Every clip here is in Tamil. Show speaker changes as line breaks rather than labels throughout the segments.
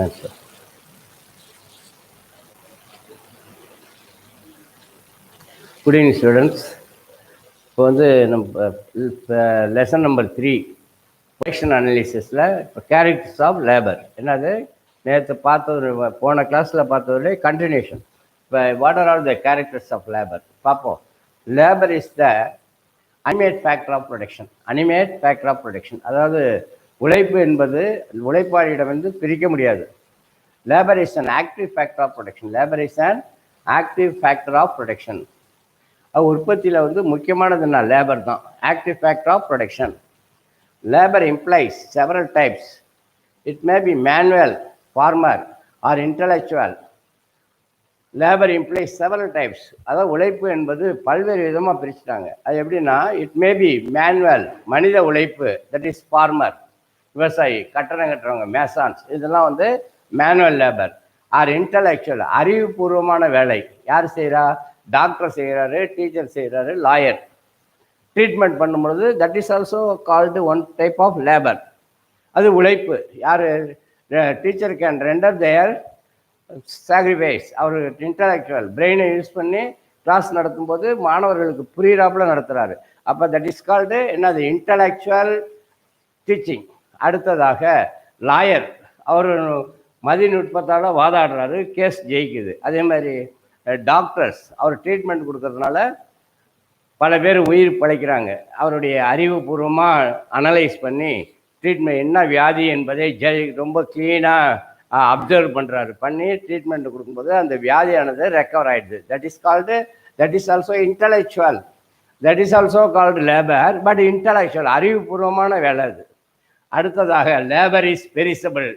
ஆன்சர். Good evening students. இப்போ வந்து நம்ம லெசன் நம்பர் 3 ப்ரொடக்ஷன் அனாலிசிஸில் இப்போ கேரக்டர்ஸ் ஆஃப் லேபர் என்னது நேற்று பார்த்தது, போன கிளாஸில் பார்த்ததுலேயே கண்டினியூஷன். இப்போ what are all the characters of labour பார்ப்போம். Labour is the animate factor of production. Animate factor of production அதாவது உழைப்பு என்பது உழைப்பாளியிடம் வந்து பிரிக்க முடியாது. Labour is an active factor of production. Labour is an active factor of production. உற்பத்தியில் வந்து முக்கியமானதுன்னா லேபர் தான். Active factor of production. Labour implies several types. It may be manual, farmer or intellectual. Labour implies several types. அதாவது உழைப்பு என்பது பல்வேறு விதமாக பிரிச்சுட்டாங்க. அது எப்படின்னா, இட் மே பி மேனுவல் மனித உழைப்பு, தட் இஸ் ஃபார்மர் விவசாயி, கட்டடம் கட்டுறவங்க மேசான்ஸ், இதெல்லாம் வந்து மேனுவல் லேபர். ஆர் இன்டலெக்சுவல் அறிவுபூர்வமான வேலை. யார் செய்கிறா? டாக்டர் செய்கிறாரு, டீச்சர் செய்கிறாரு, லாயர். ட்ரீட்மெண்ட் பண்ணும்பொழுது that is also called one type of labour. அது உழைப்பு. யார்? Teacher can render their sacrifice. அவர் இன்டலெக்சுவல் பிரெயினை யூஸ் பண்ணி கிளாஸ் நடத்தும்போது மாணவர்களுக்கு புரியிறாப்புல நடத்துகிறாரு. அப்போ தட் இஸ் கால்டு என்னது? Intellectual teaching. அடுத்ததாக லாயர். அவர் மதிநுட்பத்தால் வாதாடுறாரு, கேஸ் ஜெயிக்குது. அதே மாதிரி டாக்டர்ஸ் அவர் ட்ரீட்மெண்ட் கொடுக்கறதுனால பல பேர் உயிர் பழைக்கிறாங்க. அவருடைய அறிவுபூர்வமாக அனலைஸ் பண்ணி ட்ரீட்மெண்ட் என்ன வியாதி என்பதை ரொம்ப க்ளீனாக அப்சர்வ் பண்ணுறாரு. பண்ணி ட்ரீட்மெண்ட் கொடுக்கும்போது அந்த வியாதியானது ரெக்கவர் ஆகிடுது. That is also intellectual. That is also called labour, but intellectual அறிவுபூர்வமான வேலை அது. அடுத்ததாக லேபர் இஸ் பெரிசபிள்.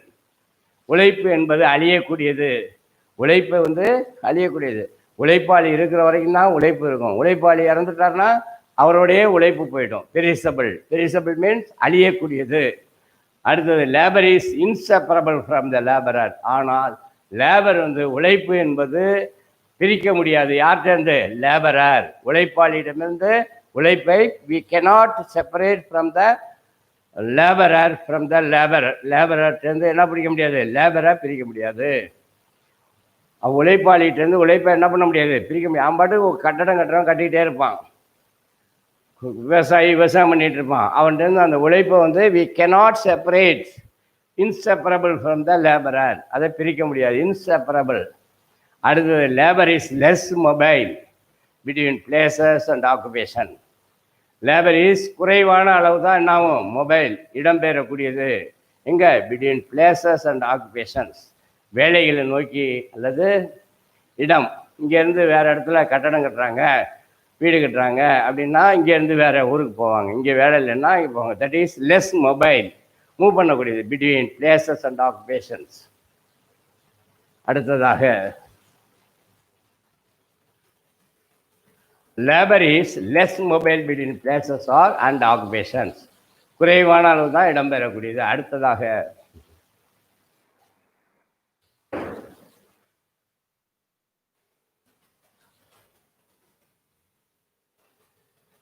உழைப்பு என்பது அழியக்கூடியது. உழைப்பு வந்து அழியக்கூடியது. உழைப்பாளி இருக்கிற வரைக்கும் தான் உழைப்பு இருக்கும். உழைப்பாளி இறந்துட்டார்னா அவருடைய உழைப்பு போயிடும். பெரிசபிள். பெரிசபிள் மீன்ஸ் அழியக்கூடியது. அடுத்தது labour is inseparable from the labourer. ஆனால் லேபர் வந்து உழைப்பு என்பது பிரிக்க முடியாது. யார்கிட்டருந்து? லேபரர். உழைப்பாளியிடமிருந்து உழைப்பை we cannot separate from the labourer from the labourer. லேபரர்கிட்டருந்து என்ன பிரிக்க முடியாது? லேபரை பிரிக்க முடியாது. உழைப்பாளிகிட்டேருந்து உழைப்பை என்ன பண்ண முடியாது? பிரிக்க முடியாது. அவன் பாட்டு கட்டடம் கட்டிக்கிட்டே இருப்பான். விவசாயம் பண்ணிகிட்டு இருப்பான். அவன்கிட்டருந்து அந்த உழைப்பை வந்து we cannot separate. Inseparable from the labourer. அதை பிரிக்க முடியாது. இன்செப்பரபிள். அடுத்தது labour is less mobile between places and occupation. Labour is குறைவான அளவு தான் என்ன ஆகும்? மொபைல் இடம்பெறக்கூடியது. எங்கே? Between places and occupations. வேலைகளை நோக்கி அல்லது இடம். இங்கேருந்து வேறு இடத்துல கட்டடம் கட்டுறாங்க, வீடு கட்டுறாங்க அப்படின்னா இங்கேருந்து வேறு ஊருக்கு போவாங்க. இங்கே வேலை இல்லைன்னா இங்கே போவாங்க. That is less mobile. Move பண்ணக்கூடியது பிட்வீன் பிளேசஸ் அண்ட் ஆக்குபேஷன்ஸ். அடுத்ததாக labour is less mobile between places or and occupations. குறைவான அளவு தான் இடம்பெறக்கூடியது. அடுத்ததாக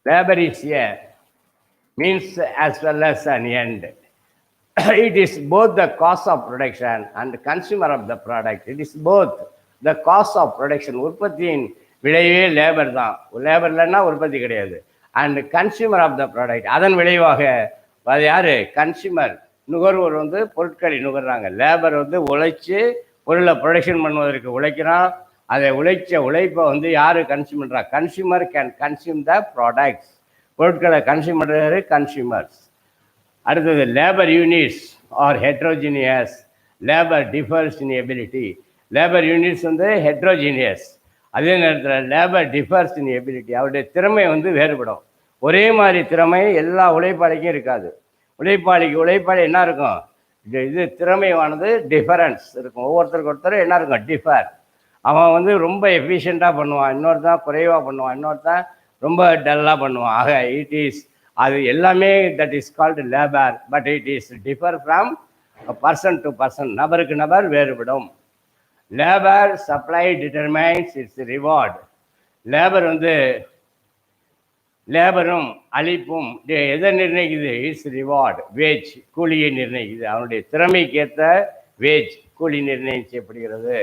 labor is a means as well as an end. It is both the cost of production and the consumer of the product. It is both the cost of production. உற்பத்தியின் விளைவே லேபர் தான். லேபர் இல்லைன்னா உற்பத்தி கிடையாது. And consumer of the product. அதன் விளைவாக அது யார்? கன்சியூமர். நுகர்வோர் வந்து பொருட்களை நுகர்றாங்க. லேபர் வந்து உழைச்சி பொருளை ப்ரொடக்ஷன் பண்ணுவதற்கு உழைக்கிறான். அதை உழைப்பை வந்து யார் கன்சியூம் பண்ணுறா? Consumer can consume the products. பொருட்களை கன்சியூம் பண்ணுறது கன்சியூமர்ஸ். அடுத்தது labour units are heterogeneous. Labour differs in ability. Labour units வந்து ஹெட்ரோஜீனியஸ். அதே நேரத்தில் லேபர் டிஃபர்ஸ் இன் எபிலிட்டி. அவருடைய திறமை வந்து வேறுபடும். ஒரே மாதிரி திறமை எல்லா உழைப்பாளிக்கும் இருக்காது. உழைப்பாளி என்ன இருக்கும்? இது திறமையானது டிஃபரன்ஸ் இருக்கும். ஒவ்வொருத்தருக்கு ஒருத்தர் என்ன இருக்கும்? டிஃபர். அவன் வந்து ரொம்ப எஃபிஷியண்ட்டாக பண்ணுவான், இன்னொருத்தான் குறைவாக பண்ணுவான், இன்னொருத்தான் ரொம்ப டல்லாக பண்ணுவான். ஆக இட் இஸ் அது எல்லாமே that is called labour. But it is differ from person to person. நபருக்கு நபர் வேறுபடும். Labour supply determines it's reward. Labour வந்து லேபரும் அளிப்பும் எதை நிர்ணயிக்குது? It's reward. வேஜ் கூலியை நிர்ணயிக்குது. அவனுடைய திறமைக்கேற்ற வேஜ் கூலி நிர்ணயம் செய்யப்படுகிறது.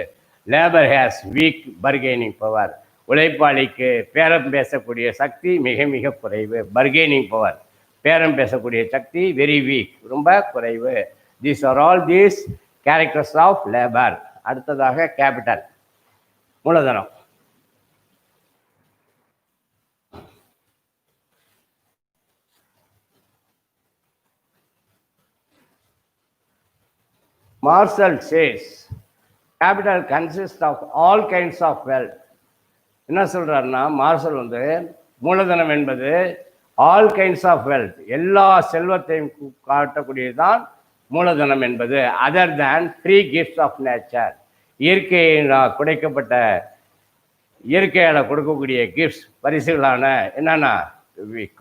Labour has weak bargaining power. உழைப்பாளிக்கு பேரம் பேசக்கூடிய சக்தி மிக மிக குறைவு. பர்கெனிங் பவர், பேரம் பேசக்கூடிய சக்தி வெரி வீக், ரொம்ப குறைவு. These are all these characters of labour. அடுத்ததாக கேபிட்டல், மூலதனம். Marshall says capital consists of all kinds of wealth. என்ன சொல்றாருன்னா, மார்ஷல் வந்து மூலதனம் என்பது ஆல் கைண்ட்ஸ் ஆஃப் வெல்த், எல்லா செல்வத்தையும் காட்டக்கூடியதுதான் மூலதனம் என்பது. Other than free gifts of nature, இயற்கையினால் குடைக்கப்பட்ட, இயற்கையால் கொடுக்கக்கூடிய கிஃப்ட்ஸ், பரிசுகளான என்னன்னா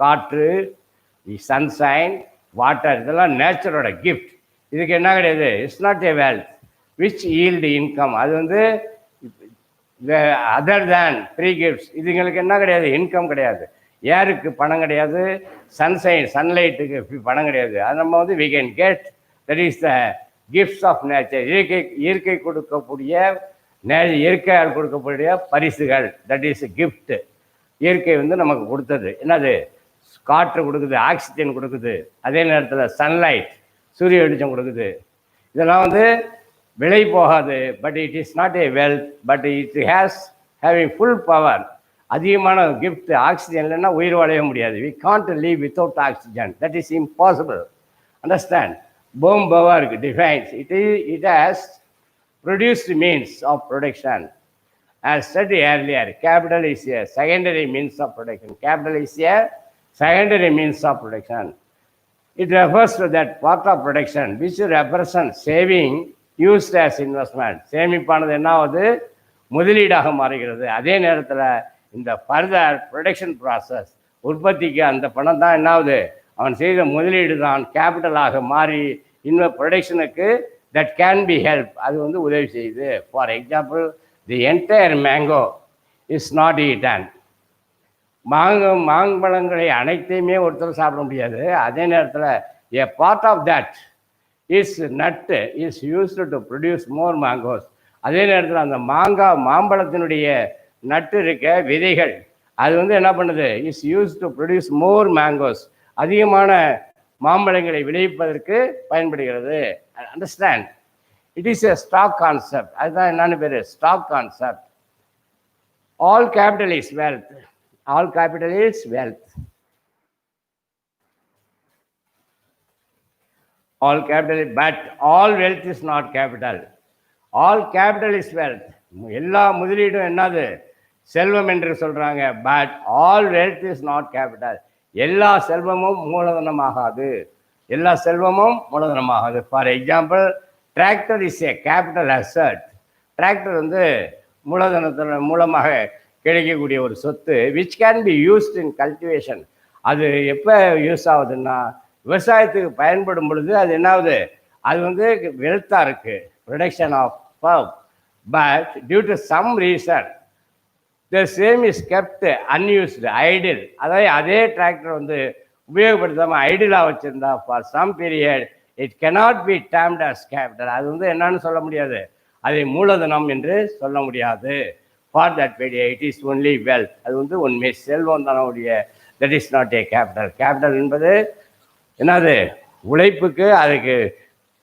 காற்று, சன்ஷைன், வாட்டர், இதெல்லாம் நேச்சரோட கிஃப்ட். இதுக்கு என்ன கிடையாது, it's not a wealth which yield income. அது வந்து அதர் தேன் ஃப்ரீ கிஃப்ட்ஸ், இதுங்களுக்கு என்ன கிடையாது, இன்கம் கிடையாது. ஏருக்கு பணம் கிடையாது, சன்லைட்டுக்கு பணம் கிடையாது. அது நம்ம வந்து we can get, that is the gifts of nature. இயற்கை கொடுக்கக்கூடிய, இயற்கையால் கொடுக்கக்கூடிய பரிசுகள், தட் இஸ் கிஃப்ட். இயற்கை வந்து நமக்கு கொடுத்தது என்னது, காற்று கொடுக்குது, ஆக்சிஜன் கொடுக்குது, அதே நேரத்தில் சன்லைட், சூரிய வெளிச்சம் கொடுக்குது. இதெல்லாம் வந்து விலை போகாது. But it is not a wealth, but it has having full power. அதிகமான கிஃப்ட். ஆக்சிஜன் இல்லைன்னா உயிர் வாழவே முடியாது. We can't leave without oxygen, that is impossible. Understand? Bohm-Bawerk defines it as produced means of production. As said earlier, capital is a secondary means of production. Capital is a secondary means of production. It refers to that part of production which represents saving used as investment. சேமிப்பானது என்ன ஆகுது, முதலீடாக மாறுகிறது. அதே நேரத்தில் இந்த ஃபர்தர் ப்ரொடக்ஷன் ப்ராசஸ், உற்பத்திக்கு அந்த பணம் தான் என்ன ஆகுது, அவன் செய்த முதலீடு தான் கேபிட்டலாக மாறி இன்னும் ப்ரொடக்ஷனுக்கு தட் கேன் பி ஹெல்ப், அது வந்து உதவி செய்யுது. For example, the entire mango is not eaten. மாம்பழங்களை அனைத்தையுமே ஒருத்தர் சாப்பிட முடியாது. அதே நேரத்தில் a part of that is nut is used to produce more mangoes. அதே நேரத்தில் அந்த மாம்பழத்தினுடைய நட்டு இருக்க விதைகள், அது வந்து என்ன பண்ணுது, is use to produce more mangoes, அதிகமான மாம்பழங்களை விளைவிப்பதற்கு பயன்படுகிறது. Understand? It is a stock concept. அதுதான் என்னன்னு பேர், stock concept. All capital is wealth. All capital is wealth. All capital, but all wealth is not capital. All capital is wealth. எல்லா முதலீடும் என்னது, செல்வம் என்று சொல்றாங்க. But all wealth is not capital. எல்லா செல்வமும் மூலதனமாகாது. எல்லா செல்வமும் மூலதனமாகாது. For example, tractor is a capital asset. Tractor வந்து மூலதனத்தின் மூலமாக கிடைக்கக்கூடிய ஒரு சொத்து, which can be used in cultivation. அது எப்போ யூஸ் ஆகுதுன்னா, விவசாயத்துக்கு பயன்படும் பொழுது அது என்னாவது, அது வந்து வெல்த்தாக இருக்குது, production of purpose. But due to some reason the same is kept unused, idle. அதாவது அதே டிராக்டர் வந்து உபயோகப்படுத்தாமல் ஐடிலாக வச்சுருந்தா for some period, it cannot be termed as capital. அது வந்து என்னன்னு சொல்ல முடியாது, அதை மூலதனம் என்று சொல்ல முடியாது. For that period it is only wealth. அது வந்து உண்மை செல்வம் தானுடைய, that is not a capital. Capital என்பது என்னது, உழைப்புக்கு, அதுக்கு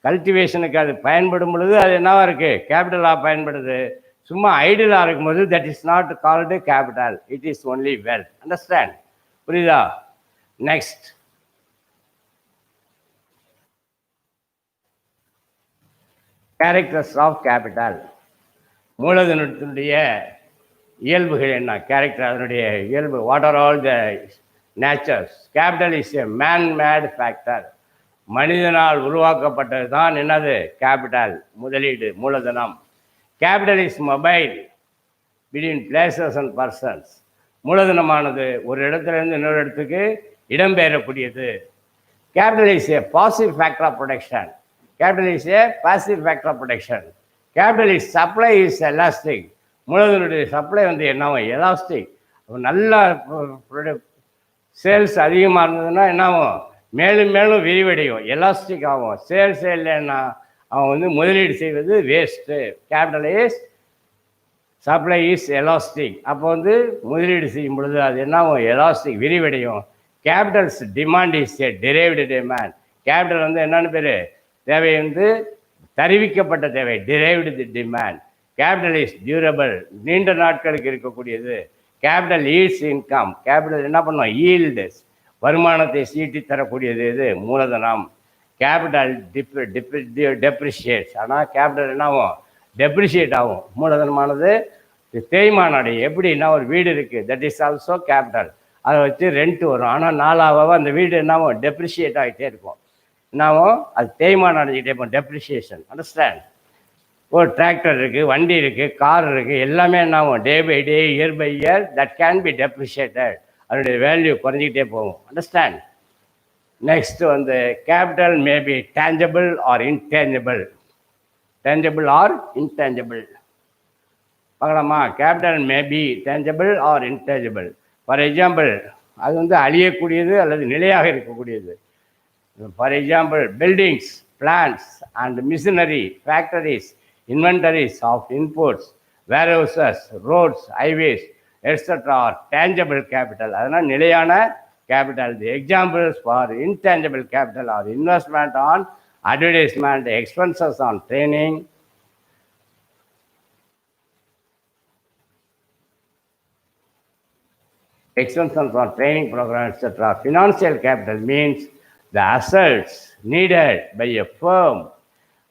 கல்டிவேஷனுக்கு அது பயன்படும் பொழுது அது என்னவா இருக்குது, கேபிட்டலாக பயன்படுது. சும்மா ஐடியலாக இருக்கும்போது that is not called capital, it is only wealth. Understand? புரியுதா? Next, characters of capital. மூலதனத்தினுடைய இயல்புகள் என்ன, கேரக்டர், அதனுடைய இயல்பு. What are all the natures? Capital is a made factor. மனிதனால் உருவாக்கப்பட்டது தான் என்னது, கேபிட்டல், முதலீடு, மூலதனம். Capital is mobile between places and persons. மூலதனமானது ஒரு இடத்துலேருந்து இன்னொரு இடத்துக்கு இடம்பெயரக்கூடியது. Capital is a passive factor of production. Capital is a passive factor of production. Capital is supply is elastic. மூலதனுடைய சப்ளை வந்து என்னவும் எலாஸ்டிக். நல்லா சேல்ஸ் அதிகமாக இருந்ததுன்னா என்னாகும், மேலும் மேலும் விரிவடையும், எலாஸ்டிக் ஆகும். சேல்ஸ் இல்லைன்னா அவன் வந்து முதலீடு செய்வது waste. Capital is supply is elastic. அப்போ வந்து முதலீடு செய்யும் பொழுது அது என்ன ஆகும்? எலாஸ்டிக், விரிவடையும். Capitals demand is a derived demand. Capital வந்து என்னன்னு பேர்? தேவை வந்து தருவிக்கப்பட்ட தேவை, derived demand. Capital is durable, நீண்ட நாட்களுக்கு இருக்கக்கூடியது. Capital ஈல்ட்ஸ் income. கேபிட்டல் என்ன பண்ணும்? ஈல்டு, வருமானத்தை சீட்டி தரக்கூடியது. இது மூலதனம். கேபிட்டல் டெப்ரிஷியேட்ஸ். ஆனால் கேபிட்டல் என்ன ஆகும்? டெப்ரிஷியேட் ஆகும். மூலதனமானது தேய்மானம் அடையும். எப்படின்னா, ஒரு வீடு இருக்குது, தட் இஸ் ஆல்சோ கேபிட்டல். அதை வச்சு ரெண்ட் வரும். ஆனால் நாளாக அந்த வீடு என்னாகும்? டெப்ரிஷியேட் ஆகிட்டே இருக்கும். என்னாகும்? அது தேய்மானம் அடைஞ்சிக்கிட்டே இருக்கும். டெப்ரிஷியேஷன். அண்டர்ஸ்டாண்ட்? ஒரு டிராக்டர் இருக்குது, வண்டி இருக்குது, கார் இருக்குது, எல்லாமே என்னாகும்? Day by day, year by year, that can be depreciated. அதனுடைய வேல்யூ குறைஞ்சிக்கிட்டே போகும். அண்டர்ஸ்டாண்ட்? நெக்ஸ்ட் வந்து capital may be tangible or intangible. Tangible or intangible பார்க்கலாமா? Capital may be tangible or intangible. For example, அது வந்து அழியக்கூடியது அல்லது நிலையாக இருக்கக்கூடியது. For example, buildings, plans and machinery, factories, inventories of inputs, warehouses, roads, highways, etc. are tangible capital. அதனால் நிலையான capital. The examples for intangible capital are investment on advertisement, expenses on training, expenses on training program, etc. Financial capital means the assets needed by a firm.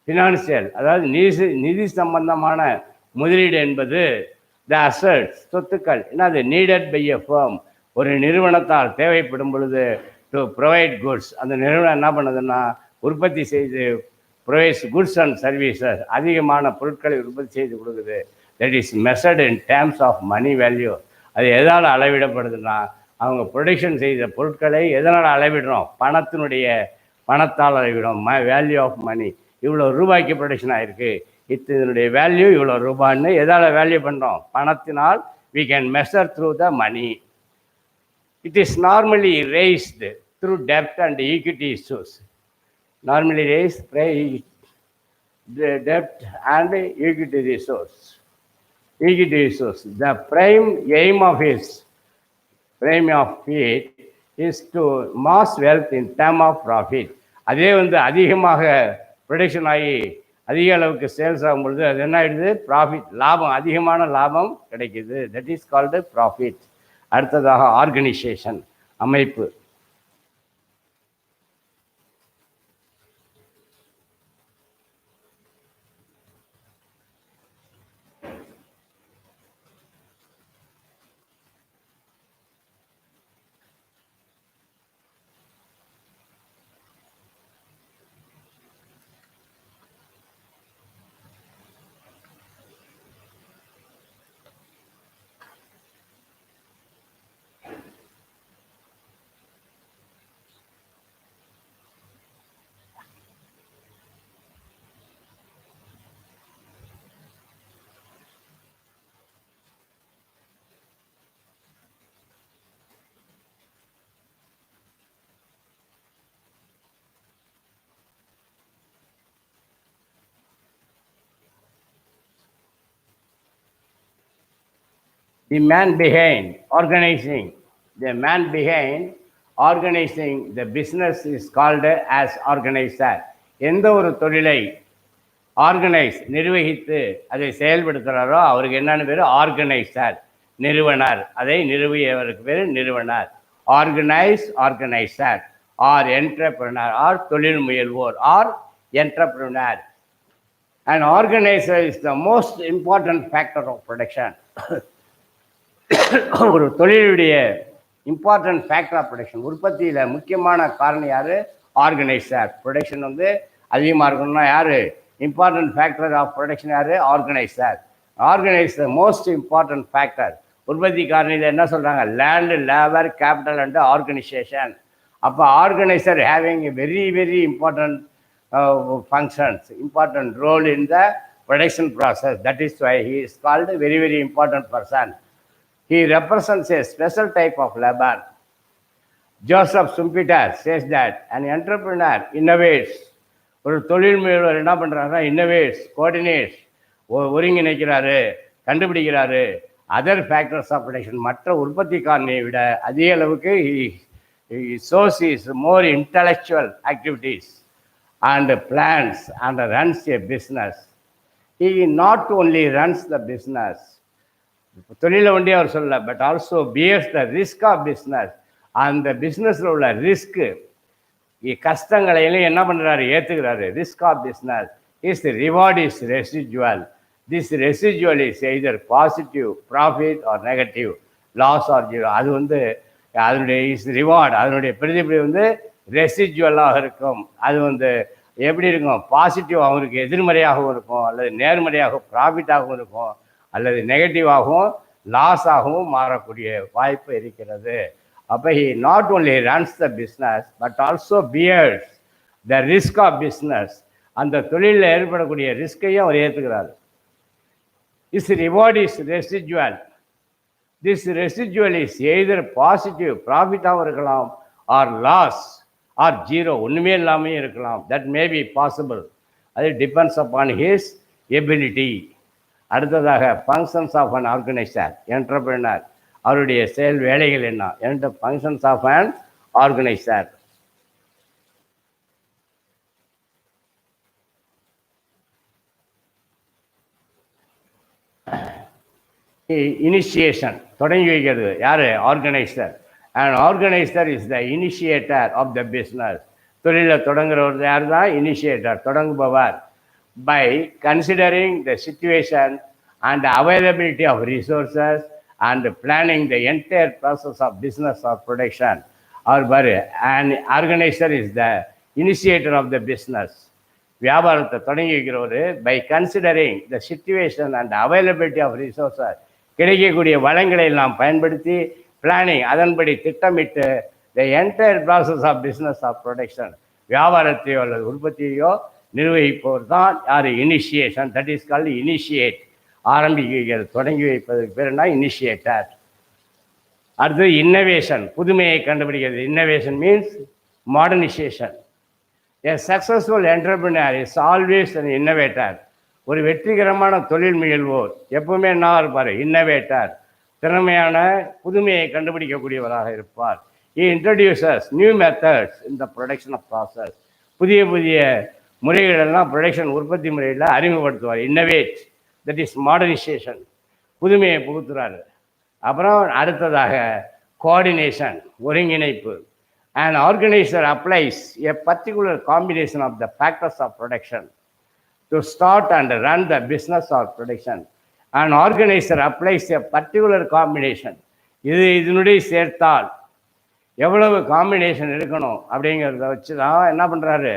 Financial, அதாவது நிதி சம்பந்தமான முதலீடு என்பது த அசட்ஸ், சொத்துக்கள். ஏன்னா அது நீடட் பை எ ஃபர்ம், ஒரு நிறுவனத்தால் தேவைப்படும் பொழுது டு ப்ரொவைட் குட்ஸ். அந்த நிறுவனம் என்ன பண்ணுதுன்னா உற்பத்தி செய்து ப்ரொவைட்ஸ் குட்ஸ் அண்ட் சர்வீசஸ், அதிகமான பொருட்களை உற்பத்தி செய்து கொடுக்குது. That is measured in terms of money value. அது எதால் அளவிடப்படுதுன்னா, அவங்க ப்ரொடக்ஷன் செய்த பொருட்களை எதனால் அளவிடுறோம்? பணத்தால் அளவிடும். Value of money. இவ்வளோ ரூபாய்க்கு ப்ரொடக்ஷன் ஆகிருக்கு, இதனுடைய வேல்யூ இவ்வளோ ரூபான்னு எதால் வேல்யூ பண்ணுறோம்? பணத்தினால். we can measure through the money. It is normally raised through debt and equity issues. Normally raised by debt and equity issues. The prime aim of it is to mass wealth in term of profit. அதே வந்து அதிகமாக ப்ரொடக்ஷன் ஆகி அதிக அளவுக்கு சேல்ஸ் ஆகும் பொழுது அது என்ன ஆகிடுது? ப்ராஃபிட், லாபம், அதிகமான லாபம் கிடைக்குது. That is called profit. அடுத்ததாக ஆர்கனைசேஷன், அமைப்பு. The man behind organizing the business is called as organizer. எந்த ஒரு தொழிலை ஆர்கனைஸ், நிர்வகித்து அதை செயல்படுத்துகிறாரோ அவருக்கு என்னன்னு பேர்? ஆர்கனைசர், நிறுவனர். அதை நிறுவியவருக்கு பேர் நிறுவனர். ஆர்கனைசர் ஆர் என்டர்பிரனர் ஆர் தொழில் முயல்வோர் or entrepreneur. An organizer is the most important factor of production. ஒரு தொழிலுடைய இம்பார்ட்டன்ட் ஃபேக்டர் ஆஃப் ப்ரொடக்ஷன், உற்பத்தியில் முக்கியமான காரணம் யார்? ஆர்கனைசர். ப்ரொடக்ஷன் வந்து அதிகமாக இருக்கணும்னா யார்? இம்பார்ட்டன்ட் ஃபேக்டர் ஆஃப் ப்ரொடக்ஷன் யார்? Organiser. Organiser most important factor. உற்பத்தி காரணியில் என்ன சொல்கிறாங்க? Land, labour, capital and organisation. அப்போ organiser having a very very important functions, important role in the production process. That is why he is called a very very important person. He represents a special type of labor. Joseph Schumpeter says that an entrepreneur innovates ஒரு தொழில் முயல்வர் என்ன பண்ணுறாருன்னா இன்னோவேட்ஸ், கோஆர்டினேட்ஸ், ஒருங்கிணைக்கிறாரு, கண்டுபிடிக்கிறாரு. அதர் ஃபேக்டர்ஸ் ஆஃப் ப்ரொடக்ஷன், மற்ற உற்பத்தி காரணியை விட அதிக அளவுக்கு shows his more intellectual activities and plans and runs a business. He not only runs the business, தொழிலை ஒண்டி அவர் சொல்ல, but also bears the risk of business. அந்த பிஸ்னஸில் உள்ள ரிஸ்க்கு, கஷ்டங்களையும் என்ன பண்ணுறாரு, ஏற்றுக்கிறாரு. Risk of business is reward is residual. This residual is either positive profit or negative loss or zero. அது வந்து அதனுடைய இஸ் ரிவார்டு, அதனுடைய பிரதிபலி ரெசிஜுவலாக இருக்கும். அது எப்படி இருக்கும், பாசிட்டிவாகவும் இருக்கும், எதிர்மறையாகவும் இருக்கும், அல்லது நேர்மறையாக ப்ராஃபிட்டாகவும் இருக்கும், அல்லது நெகட்டிவாகவும் லாஸாகவும் மாறக்கூடிய வாய்ப்பு இருக்கிறது. அப்போ he not only runs the business but also bears the risk of business. அந்த தொழிலில் ஏற்படக்கூடிய ரிஸ்கையும் அவர் ஏற்றுக்கிறார். Is reward is residual. This residual is either positive, ப்ராஃபிட்டாகவும் இருக்கலாம், ஆர் லாஸ் ஆர் ஜீரோ, ஒன்றுமே இல்லாமல் இருக்கலாம். That may be possible. அது டிபெண்ட்ஸ் அப்பான் ஹிஸ் எபிலிட்டி. அடுத்ததாக functions of an organiser, entrepreneur, அவருடைய செயல் வேலைகள் என்ன? Functions of an organiser. Initiation, தொடங்கி வைக்கிறது யாரு? Organiser. And organiser is the initiator of the business. தொழிலில் தொடங்குறவர் யார் தான்? இனிஷியேட்டர், தொடங்குபவர். By considering the situation and the availability of resources and planning the entire process of business or production. Or an organizer is the initiator of the business. வியாபாரத்தை தொடங்கி வைக்கிறவர் by considering the situation and availability of resources, கிடைக்கக்கூடிய வளங்களை எல்லாம் பயன்படுத்தி பிளானிங், அதன்படி திட்டமிட்டு the entire process of business of production, வியாபாரத்தையோ அல்லது உற்பத்தியையோ நிர்வகிப்பவர் தான் யார்? Initiation. That is called initiate. ஆரம்பிக்கிறது, தொடங்கி வைப்பதற்கு பேர் என்ன? இனிஷியேட்டர். அடுத்தது இன்னோவேஷன், புதுமையை கண்டுபிடிக்கிறது. Innovation means modernisation. A successful entrepreneur is always an innovator. ஒரு வெற்றிகரமான தொழில் முயல்வோர் எப்பவுமே என்ன இருப்பார்? இன்னோவேட்டர், திறமையான புதுமையை கண்டுபிடிக்கக்கூடியவராக இருப்பார். He introduces new methods in the production of process. புதிய புதிய முறைகளெல்லாம் ப்ரொடக்ஷன், உற்பத்தி முறையில் அறிமுகப்படுத்துவார். இன்னோவேட், தட் இஸ் மாடர்னைசேஷன், புதுமையை புகுத்துறாரு. அப்புறம் அடுத்ததாக கோஆர்டினேஷன், ஒருங்கிணைப்பு. An organizer applies a particular combination of the factors of production to start and run the business or production. An organizer applies a particular combination. இதனுடைய சேர்த்தால் எவ்வளவு காம்பினேஷன் இருக்கணும் அப்படிங்கிறத வச்சு தான் என்ன பண்ணுறாரு?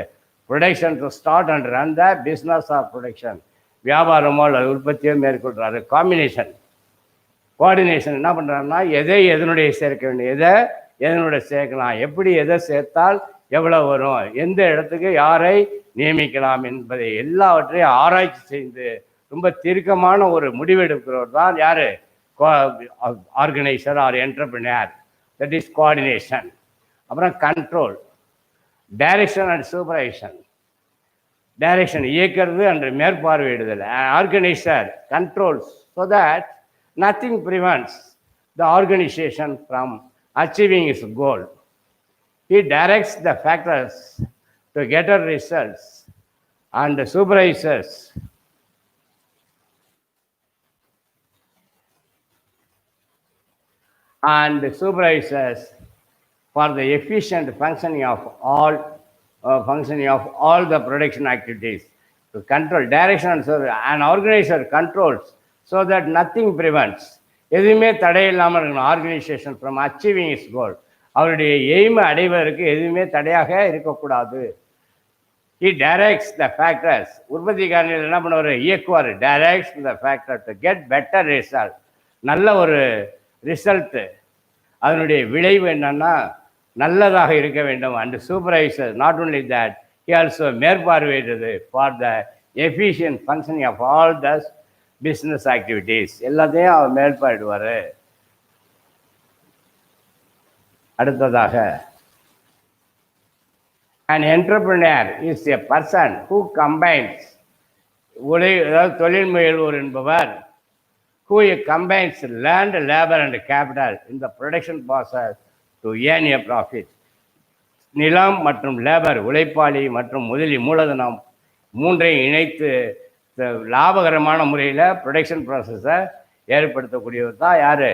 Production to start and run the business or production, வியாபாரமோ அல்லது உற்பத்தியோ மேற்கொள்கிறாரு. காம்பினேஷன், கோஆர்டினேஷன் என்ன பண்ணுறாருன்னா எதை எதனுடைய சேர்க்க வேண்டும், எதை எதனுடைய சேர்க்கலாம், எப்படி எதை சேர்த்தால் எவ்வளோ வரும், எந்த இடத்துக்கு யாரை நியமிக்கலாம் என்பதை எல்லாவற்றையும் ஆராய்ச்சி செய்து ரொம்ப தீர்க்கமான ஒரு முடிவெடுக்கிறவர் தான் யார்? Organiser or entrepreneur. That is coordination. அப்புறம் control, direction and supervision. Direction, இயக்கிறது அன்று மேற்பார்வையிடுதல். Organiser controls so that nothing prevents the organisation from achieving his goal. He directs the factors to get the results and supervises for the efficient functioning of all the production activities. To control, direction and so an organizer controls so that nothing prevents, எதுவுமே தடையில்லாமல் இருக்கணும். ஆர்கனைசேஷன் ஃப்ரம் அச்சீவிங் இஸ் கோல், அவருடைய எய்மை அடைவதற்கு எதுவுமே தடையாக இருக்கக்கூடாது. ஹி டைரக்ட்ஸ் த ஃபேக்டர்ஸ், உற்பத்தி காரணிகள் என்ன பண்ணுவார்? இயக்குவார். Directs the factor to get better result, நல்ல ஒரு ரிசல்ட்டு, அதனுடைய விளைவு என்னன்னா நல்லதாக இருக்க வேண்டும். And supervisor not only that, he also மேற்பார்வையிடுறது for the efficient functioning of all the business activities, எல்லாத்தையும் அவர் மேற்பார்வையிடுவார். அடுத்ததாக An entrepreneur is a person who combines அதாவது தொழில் முயல்வோர் என்பவர் who combines land, labor and capital in the production process to earn a profit. நிலம் மற்றும் லேபர் உழைப்பாளி மற்றும் முதலி மூலதனம் மூன்றையும் இணைத்து லாபகரமான முறையில் ப்ரொடக்ஷன் ப்ராசஸை ஏற்படுத்தக்கூடியவர் தான் யார்?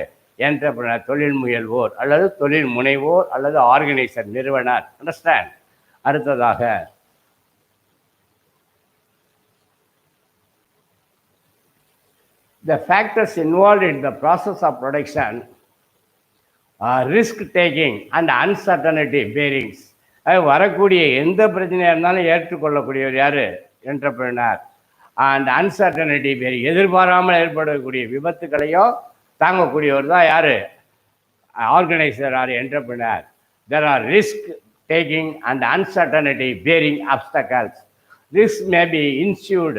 என்டர்பிரனர், தொழில் முயல்வோர் அல்லது தொழில் முனைவோர் அல்லது ஆர்கனைசர், நிறுவனர். அண்டர்ஸ்டாண்ட்? அடுத்ததாக the factors involved in the process of production are risk taking and uncertainty bearings. வரக்கூடிய எந்த பிரச்சனையாக இருந்தாலும் ஏற்றுக்கொள்ளக்கூடியவர் யார்? என்டர்பிரனர். அண்ட் அன்சர்டனிட்டி பேரிங், எதிர்பாராமல் ஏற்படக்கூடிய விபத்துக்களையும் தாங்கக்கூடியவர் தான் யார்? Organiser or entrepreneur. There are risk taking and uncertainty bearing obstacles. This may be ensured,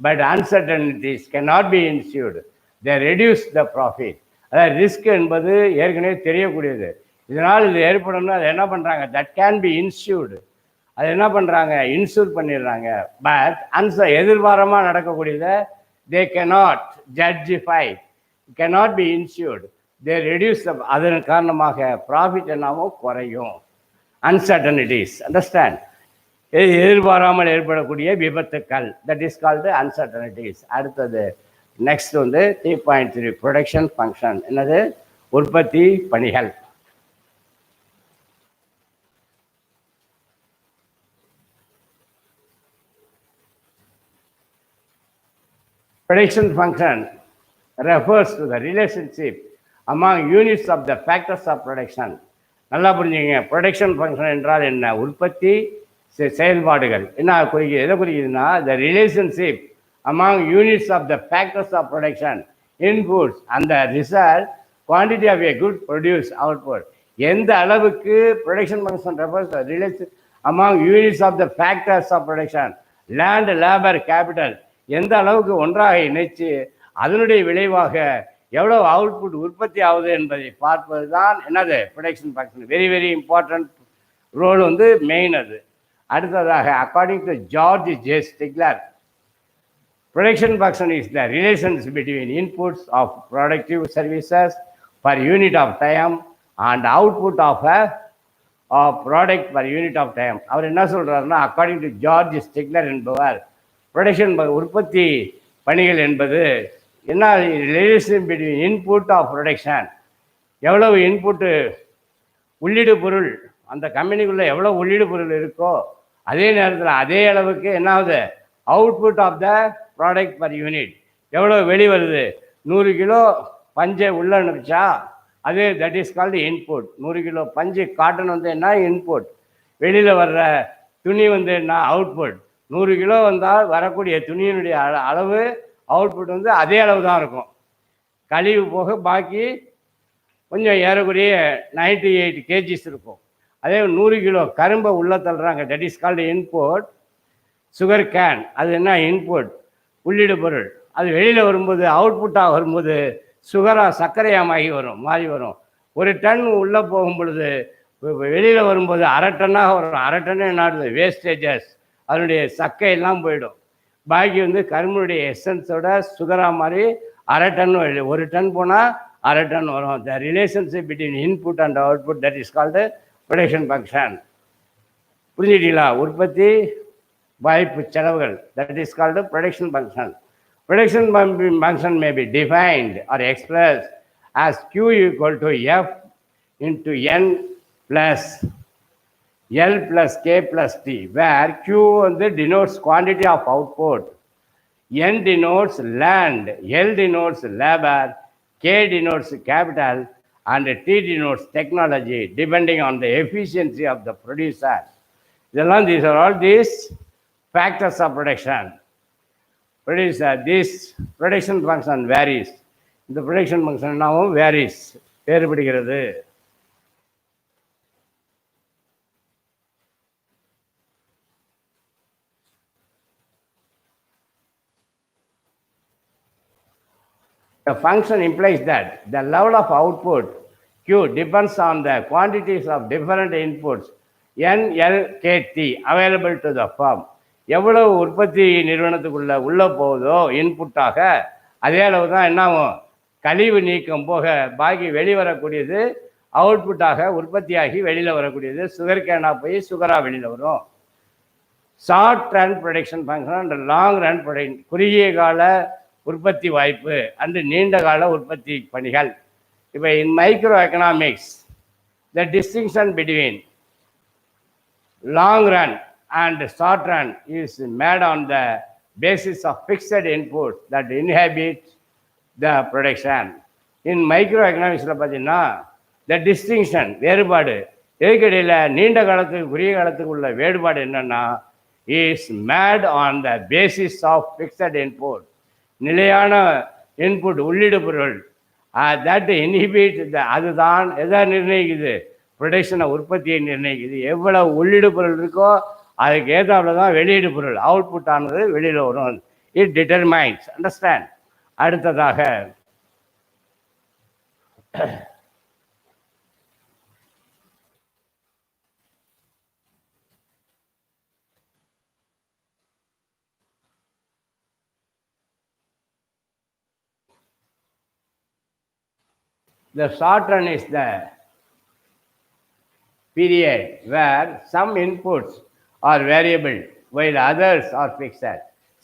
but uncertainties cannot be ensured. They reduce the profit. அதாவது ரிஸ்க் என்பது ஏற்கனவே தெரியக்கூடியது. இதனால் இது ஏற்படணும்னா அது என்ன பண்ணுறாங்க? That can be insured. அது என்ன பண்ணுறாங்க? இன்சூர் பண்ணிடுறாங்க. பட் எதிர்பாரமாக நடக்கக்கூடியதை they cannot justify, cannot be insured. They reduce. அதன் காரணமாக ப்ராஃபிட் என்னவோ குறையும். அன்சர்டனிட்டிஸ். அண்டர்ஸ்டாண்ட்? எதிர்பாராமல் ஏற்படக்கூடிய விபத்துக்கள், தட் இஸ் கால்டு அன்சர்டனிட்டிஸ். அடுத்தது நெக்ஸ்ட் 3.3 ப்ரொடக்ஷன் ஃபங்க்ஷன். என்னது? உற்பத்தி பணிகள். Production function refers to the relationship among units of the factors of production. நல்லா புரிஞ்சுங்க. ப்ரொடக்ஷன் ஃபங்க்ஷன் என்றால் என்ன? உற்பத்தி செயல்பாடுகள். என்ன குறிக்குது? எதை குறிக்குதுன்னா the relationship among units of the factors of production, inputs and the result quantity of a good produce output. எந்த அளவுக்கு production function refers to the relation among units of the factors of production, land, labor, capital, எந்த அளவுக்கு ஒன்றாக இணைச்சு அதனுடைய விளைவாக எவ்வளவு அவுட்புட் உற்பத்தி ஆகுது என்பதை பார்ப்பது தான் என்னது? Production function. Very very important role main அது. அடுத்ததாக according to George J Stigler, production function is the relations between inputs of productive services per unit of time and output of product per unit of time. அவர் என்ன சொல்கிறாருன்னா, அக்கார்டிங் டு ஜார்ஜ் ஸ்டிக்லர் என்பவர் ப்ரொடக்ஷன் உற்பத்தி பணிகள் என்பது என்ன? Relation between input of production, எவ்வளவு இன்புட்டு உள்ளீடு பொருள் அந்த கம்பெனிக்குள்ளே எவ்வளோ உள்ளீடு பொருள் இருக்கோ அதே நேரத்தில் அதே அளவுக்கு என்னாவது output of the product per unit எவ்வளோ வெளிவருது. 100 கிலோ பஞ்சை உள்ள அனுப்பிச்சா அது that is called input. 100 kilo பஞ்சு காட்டன் என்ன? இன்புட். வெளியில் வர்ற துணி என்ன? அவுட்புட். 100 கிலோ வந்தால் வரக்கூடிய துணியினுடைய அளவு அவுட்புட் அதே அளவு தான் இருக்கும். கழிவு போக பாக்கி கொஞ்சம் ஏறக்குறைய 98 kgs இருக்கும். அதே 100 கிலோ கரும்பை உள்ள தள்ளுறாங்க, that is called input. Sugar cane அது என்ன? இன்புட், உள்ளீடு பொருள். அது வெளியில் வரும்போது அவுட்புட்டாக வரும்போது சுகராக சர்க்கரையாக மாறி வரும். 1 டன் உள்ளே போகும் பொழுது வெளியில் வரும்போது 1/2 டன்னாக வரும். 1/2 டன் என்ன? வேஸ்டேஜஸ், அதனுடைய சக்கையெல்லாம் போயிடும். பாக்கி கரும்புடைய எசன்ஸோட சுகராக மாதிரி 1/2 டன் 1 டன் போனால் 1/2 டன் வரும். The relationship between input and output, that is called production function. புரிஞ்சுட்டீங்களா? உற்பத்தி வாய்ப்பு செலவுகள், that is called production function. Production function may be defined or express as Q equal to F into N plus L plus K plus T, where Q denotes quantity of output, N denotes land, L denotes labor, K denotes capital, and T denotes technology, depending on the efficiency of the producer. These are all these factors of production. Producer, this production function varies. The production function now varies. வேறுபடுகிறது. The function implies that the level of output Q depends on the quantities of different inputs NLKT available to the firm. எவ்வளவு உற்பத்தி நிறுவனத்துக்குள்ள உள்ள போகுதோ இன்புட்டாக, அதே அளவு தான் என்னாகும், கழிவு நீக்கம் போக பாக்கி வெளிவரக்கூடியது அவுட்புட்டாக உற்பத்தியாகி வெளியில் வரக்கூடியது சுகர் கேனாக போய் சுகராக வெளியில் வரும். Short run production function and long run production, குறுகிய கால உற்பத்தி வாய்ப்பு அண்டு நீண்ட கால உற்பத்தி பணிகள். இப்போ in micro economics the distinction between long run and short run is made on the basis of fixed inputs that inhibit the production. In microeconomics பார்த்தீங்கன்னா the distinction வேறுபாடு எதுக்கடையில் நீண்ட காலத்துக்கு குறுகிய காலத்துக்கு உள்ள வேறுபாடு என்னன்னா is made on the basis of fixed input, நிலையான இன்புட் உள்ளீடு பொருள் that inhibit the, அதுதான் எதை நிர்ணயிக்குது, ப்ரொடக்ஷனை உற்பத்தியை நிர்ணயிக்குது. எவ்வளவு உள்ளீடு பொருள் இருக்கோ அதுக்கு ஏற்றாப்புல தான் வெளியீடு பொருள் அவுட்புட் ஆனது வெளியில் வரும். It determines, understand. அடுத்ததாக the short run is the period where some inputs are variable while others are fixed.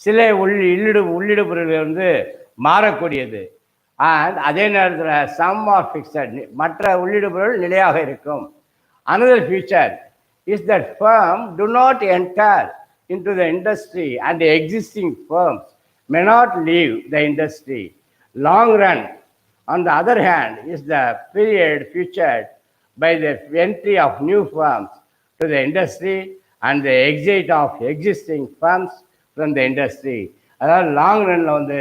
சில உள்ளீடு பொருள்கள் வந்து மாறக்கூடியது, அண்ட் அதே நேரத்தில் சம் ஆர் ஃபிக்ஸட், மற்ற உள்ளீடு பொருள் நிலையாக இருக்கும். another feature is that firm do not enter into the industry and the existing firms may not leave the industry. Long run, on the other hand, is the period featured by the entry of new firms to the industry and the exit of existing firms from the industry. அதாவது லாங் ரன்ல வந்து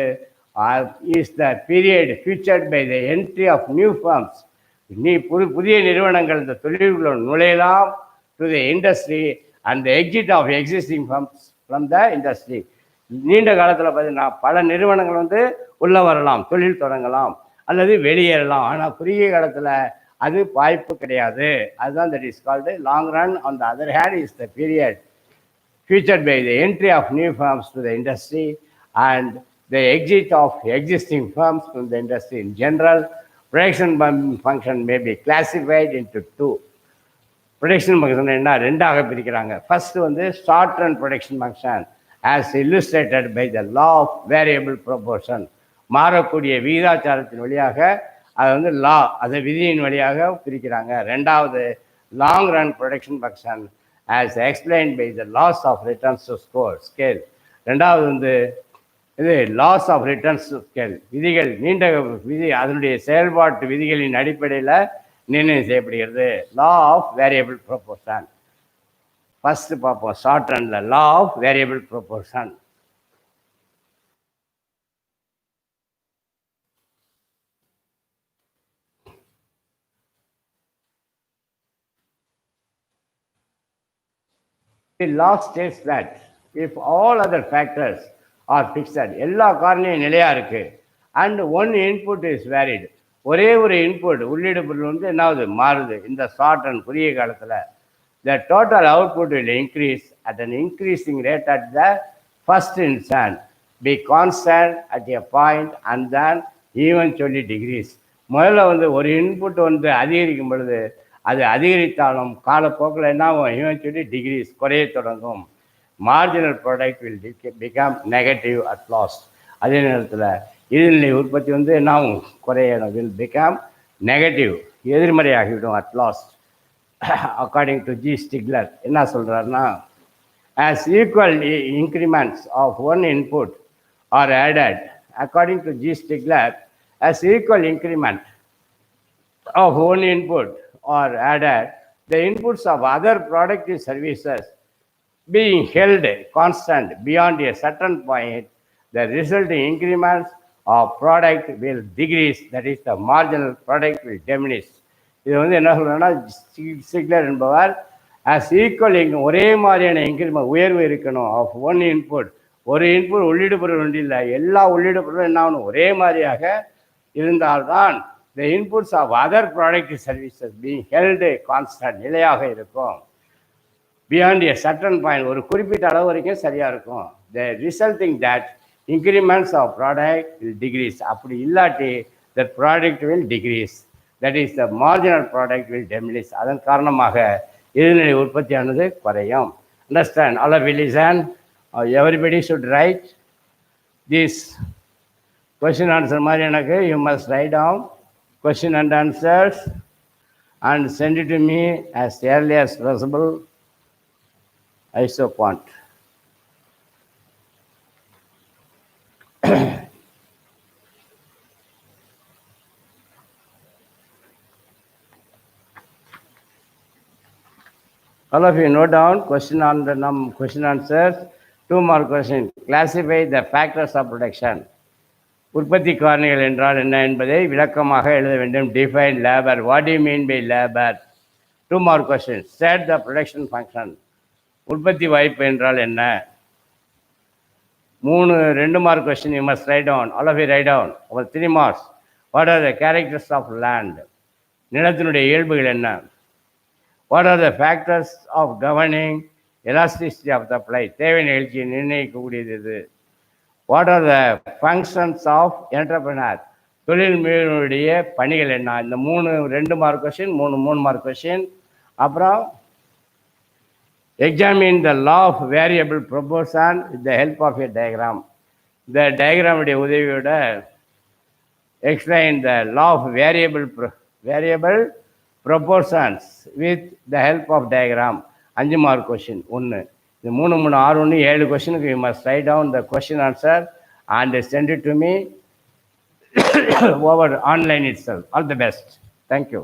is the period featured by the entry of new firms. புதிய நிறுவனங்கள் இந்த தொழிலுக்குள்ள நுழையலாம் to the industry and the exit of existing firms from the industry. நீண்ட காலத்தில் பார்த்தீங்கன்னா பல நிறுவனங்கள் வந்து உள்ள வரலாம், தொழில் தொடங்கலாம் அல்லது வெளியேறலாம். ஆனால் குறுகிய காலத்தில் அது வாய்ப்பு கிடையாது. அதுதான் that is called long run. On the other hand is the period featured by the entry of new firms to the industry and the exit of existing firms from the industry. In general, production function may be classified into two. Production function என்ன ரெண்டாக பிரிக்கிறாங்க. ஃபர்ஸ்ட் வந்து short run production function as illustrated by the law of variable proportion. மாறக்கூடிய விகிதாச்சாரத்தின் வழியாக அதை வந்து லா, அதை விதியின் வழியாக பிரிக்கிறாங்க. ரெண்டாவது long run production function as explained by the laws of returns to scale. ரெண்டாவது வந்து இது laws of returns to scale, விதிகள் நீண்ட விதி அதனுடைய செயல்பாட்டு விதிகளின் அடிப்படையில் நிர்ணயம் செய்யப்படுகிறது. Law of variable proportion first பார்ப்போம். ஷார்ட் ரன்ல law of variable proportion. The law states that if all other factors are fixed, எல்லா காரணியும் நிலையா இருக்கு, and one input is varied, ஒரே ஒரு இன்புட் உள்ளீடு பொருள் வந்து என்னாவது மாறுது இந்த ஷார்ட் ரன் குறுகிய காலத்தில், the total output will increase at an increasing rate at the first instant, be constant at a point and then eventually decrease. முதல்ல வந்து ஒரு இன்புட் வந்து அதிகரிக்கும் பொழுது அது அதிகரித்தாலும் காலப்போக்கில் என்ன ஆகும், eventually decrease, குறைய தொடங்கும். Marginal product will become negative at last. அதே நேரத்தில் இறுதிநிலை உற்பத்தி வந்து என்ன ஆகும், குறையணும், வில் பிகம் நெகட்டிவ், எதிர்மறையாகிவிடும் at last. According to G Stigler என்ன சொல்கிறாருன்னா, as equal increments of one input are added, according to G. Stigler, as equal increment of one input are added, the inputs of other productive services being held constant beyond a certain point, the resulting increments of product will decrease, that is the marginal product will diminish. இது வந்து என்ன சொல்கிறேன்னா, ஸ்டிக்லர் என்பவர் as equal, ஒரே மாதிரியான இன்க்ரிமெண்ட் உயர்வு இருக்கணும் ஆஃப் ஒன் இன்புட், ஒரு இன்புட் உள்ளீடு பொருள் ஒன்று இல்லை, எல்லா உள்ளீடு பொருளும் என்ன ஆகணும், ஒரே மாதிரியாக இருந்தால்தான் the inputs of other productive services being held constant, நிலையாக இருக்கும். beyond a certain point, ஒரு குறிப்பிட்ட அளவு வரைக்கும் சரியாக இருக்கும். The resulting that increments of product will decrease. அப்படி இல்லாட்டி that product will decrease. That is the marginal product will diminish. அதன் காரணமாக இறுதிநிலை உற்பத்தியானது குறையும். Understand? All of you listen. Everybody should write this question answer மாதிரி எனக்கு you must write down question and answers and send it to me as early as possible. I so want. All of you note down question on the question answers. 2 more questions. Classify the factors of production. உற்பத்தி காரணிகள் என்றால் என்ன என்பதை விளக்கமாக எழுத வேண்டும். Define labor. What do you mean by labor? 2 more questions. Set the production function. உற்பத்தி வாய்ப்பு என்றால் என்ன? 2 more question you must write down. All of you write down. 3 marks. What are the characters of land? நிலத்தினுடைய இயல்புகள் என்ன? What are the factors of governing elasticity of the supply? தேவை நிகழ்ச்சியை நிர்ணயிக்கக்கூடியது இது. What are the functions of entrepreneur? தொழில் முனைவோருடைய பணிகள் என்ன? இந்த 2 மார்க் கொஸ்டின் 3 மார்க் கொஸ்டின். அப்புறம் examine the law of variable proportion with the help of a diagram. இந்த டயக்ராமுடைய உதவியோட explain the law of variable proportions with the help of diagram. 5 mark question 1. இது 3 6 1 7 கொஸ்டினுக்கு you must write down the question answer and send it to me over online itself. All the best. Thank you.